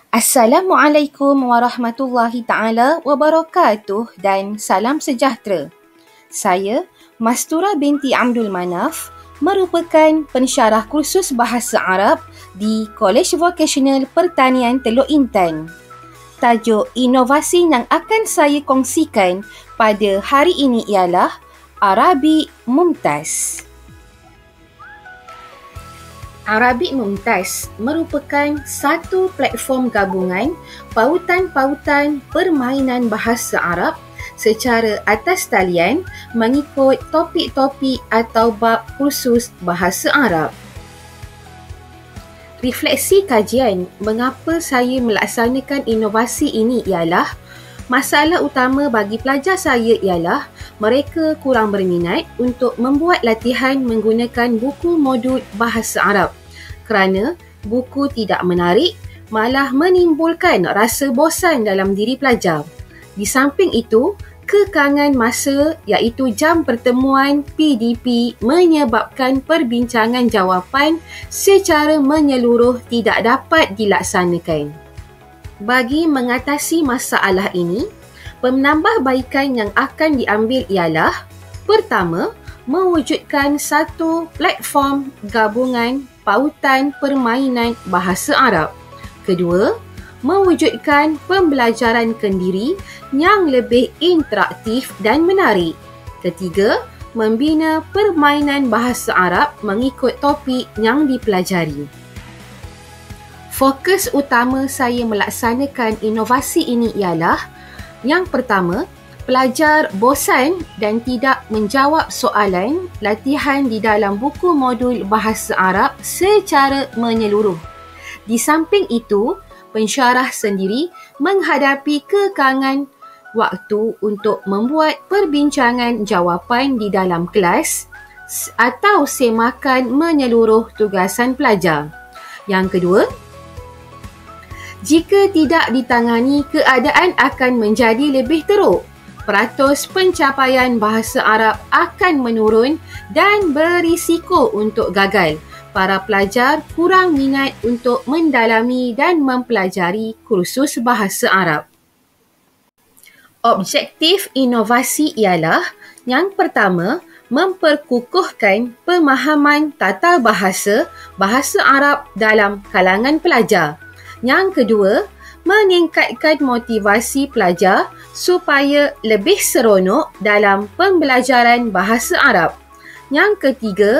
Assalamualaikum warahmatullahi taala wabarakatuh dan salam sejahtera. Saya Mastura binti Abdul Manaf merupakan pensyarah kursus bahasa Arab di Kolej Vokasional Pertanian Teluk Intan. Tajuk inovasi yang akan saya kongsikan pada hari ini ialah Arabic Mumtaz. Arabic Mumtaz merupakan satu platform gabungan pautan-pautan permainan bahasa Arab secara atas talian mengikut topik-topik atau bab kursus bahasa Arab. Refleksi kajian mengapa saya melaksanakan inovasi ini ialah masalah utama bagi pelajar saya ialah mereka kurang berminat untuk membuat latihan menggunakan buku modul bahasa Arab kerana buku tidak menarik, malah menimbulkan rasa bosan dalam diri pelajar. Di samping itu, kekangan masa iaitu jam pertemuan PDP menyebabkan perbincangan jawapan secara menyeluruh tidak dapat dilaksanakan. Bagi mengatasi masalah ini, penambahbaikan yang akan diambil ialah: pertama, mewujudkan satu platform gabungan pautan permainan bahasa Arab. Kedua, mewujudkan pembelajaran kendiri yang lebih interaktif dan menarik. Ketiga, membina permainan bahasa Arab mengikut topik yang dipelajari. Fokus utama saya melaksanakan inovasi ini ialah: yang pertama, pelajar bosan dan tidak menjawab soalan latihan di dalam buku modul bahasa Arab secara menyeluruh. Di samping itu, pensyarah sendiri menghadapi kekangan waktu untuk membuat perbincangan jawapan di dalam kelas atau semakan menyeluruh tugasan pelajar. Yang kedua, jika tidak ditangani, keadaan akan menjadi lebih teruk. Peratus pencapaian bahasa Arab akan menurun dan berisiko untuk gagal. Para pelajar kurang minat untuk mendalami dan mempelajari kursus bahasa Arab. Objektif inovasi ialah: yang pertama, memperkukuhkan pemahaman tata bahasa Arab dalam kalangan pelajar. Yang kedua, meningkatkan motivasi pelajar supaya lebih seronok dalam pembelajaran bahasa Arab. Yang ketiga,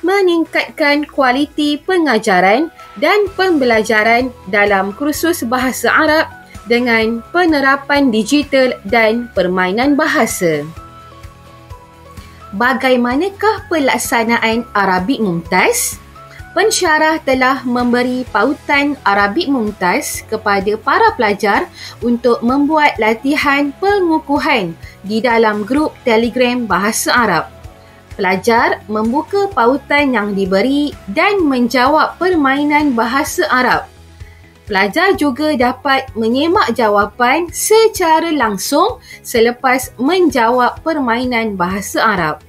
meningkatkan kualiti pengajaran dan pembelajaran dalam kursus bahasa Arab dengan penerapan digital dan permainan bahasa. Bagaimanakah pelaksanaan Arabic Mumtaz? Pensyarah telah memberi pautan Arabic Mumtaz kepada para pelajar untuk membuat latihan pengukuhan di dalam grup Telegram bahasa Arab. Pelajar membuka pautan yang diberi dan menjawab permainan bahasa Arab. Pelajar juga dapat menyemak jawapan secara langsung selepas menjawab permainan bahasa Arab.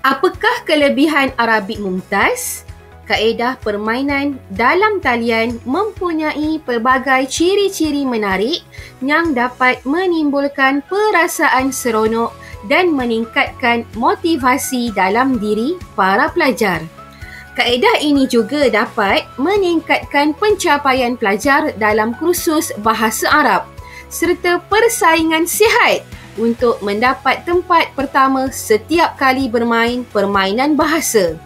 Apakah kelebihan Arabic Mumtaz? Kaedah permainan dalam talian mempunyai pelbagai ciri-ciri menarik yang dapat menimbulkan perasaan seronok dan meningkatkan motivasi dalam diri para pelajar. Kaedah ini juga dapat meningkatkan pencapaian pelajar dalam kursus bahasa Arab serta persaingan sihat untuk mendapat tempat pertama setiap kali bermain permainan bahasa.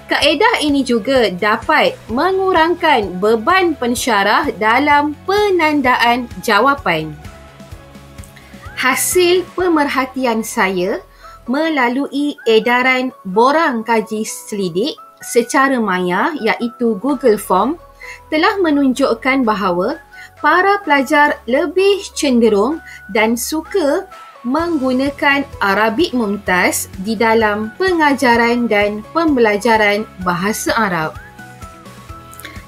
Kaedah ini juga dapat mengurangkan beban pensyarah dalam penandaan jawapan. Hasil pemerhatian saya melalui edaran borang kaji selidik secara maya iaitu Google Form telah menunjukkan bahawa para pelajar lebih cenderung dan suka menggunakan Arabic Mumtaz di dalam pengajaran dan pembelajaran bahasa Arab.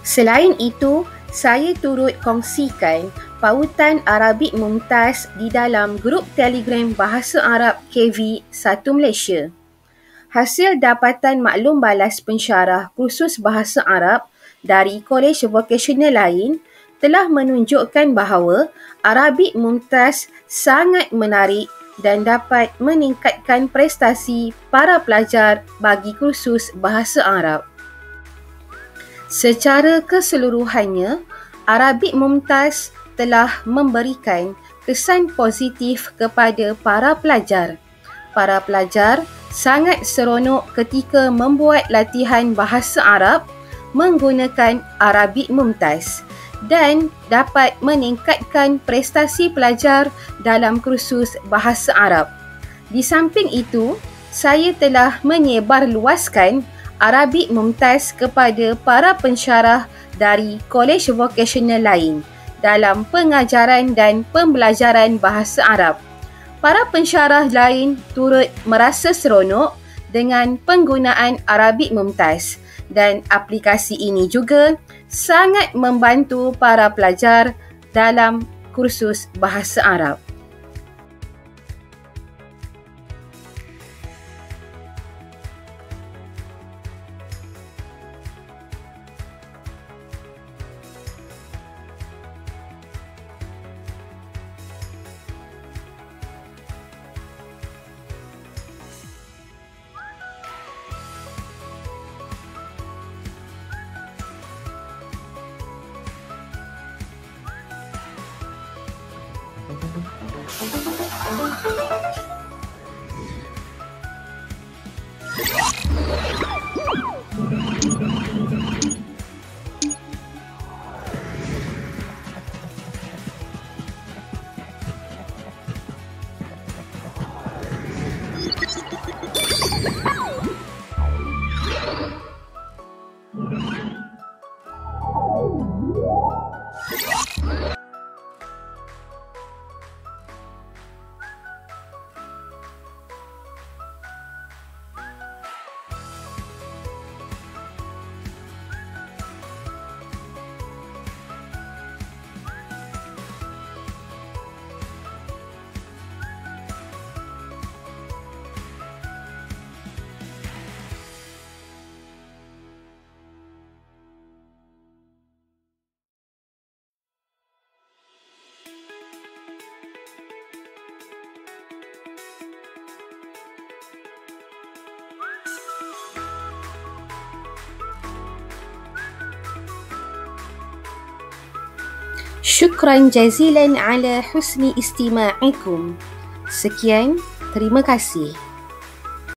Selain itu, saya turut kongsikan pautan Arabik Mumtaz di dalam grup Telegram Bahasa Arab KV 1 Malaysia. Hasil dapatan maklum balas pensyarah kursus Bahasa Arab dari kolej vokasional lain telah menunjukkan bahawa Arabik Mumtaz sangat menarik dan dapat meningkatkan prestasi para pelajar bagi kursus Bahasa Arab. Secara keseluruhannya, Arabik Mumtaz telah memberikan kesan positif kepada para pelajar. Para pelajar sangat seronok ketika membuat latihan bahasa Arab menggunakan Arabik Mumtaz dan dapat meningkatkan prestasi pelajar dalam kursus bahasa Arab. Di samping itu, saya telah menyebarluaskan Arabik Mumtaz kepada para pensyarah dari kolej vokasional lain dalam pengajaran dan pembelajaran bahasa Arab. Para pensyarah lain turut merasa seronok dengan penggunaan Arabik Mumtaz dan aplikasi ini juga sangat membantu para pelajar dalam kursus bahasa Arab. Syukran jazilan ala husni istimaikum. Sekian, terima kasih.